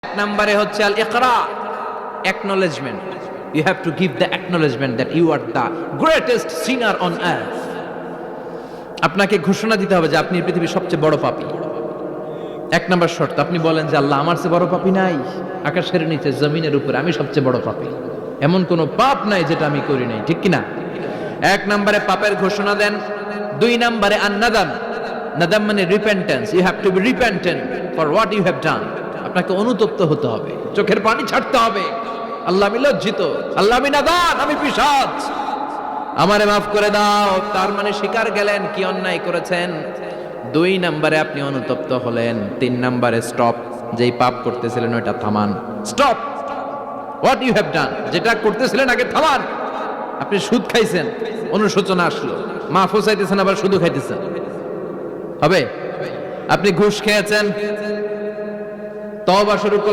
এক নম্বরে হচ্ছে আল ইকরা, acknowledgement. You have to give the acknowledgement that you are the greatest sinner on earth. আপনাকে ঘোষণা দিতে হবে যে আপনি পৃথিবীর সবচেয়ে বড় পাপী। এক নম্বর শর্ত, আপনি বলেন যে আল্লাহ আমার চেয়ে বড় পাপী নাই, আকাশের নিচে জমিনের উপরে আমি সবচেয়ে বড় পাপী, এমন কোনো পাপ নাই যেটা আমি করি নাই, ঠিক কিনা? এক নম্বরে পাপের ঘোষণা দেন। দুই নম্বরে আন-নাদাম, নাদাম মানে repentance. You have to be repentant for what you have done. আপনাকে অনুতপ্ত হতে হবে, চোখের পানি ছাড়তে হবে। আল্লাহ আমি লজ্জিত, আল্লাহ আমি নাদান, আমি পিশাচ, আমারে মাফ করে দাও। তার মানে স্বীকার গেলেন কি অন্যায় করেছেন। দুই নম্বরে আপনি অনুতপ্ত হলেন। তিন নম্বরে স্টপ, যেই পাপ করতেছিলেন ওইটা থামান। Stop what you have done, যেটা করতেছিলেন আগে থামান। আপনি সুদ খাইছেন, অনুশোচনা আসলো, মাফও চাইতেছেন আবার সুদও খাইতেছেন, হবে? আপনি ঘুষ খেয়েছেন, তওবা শুরু করলেন।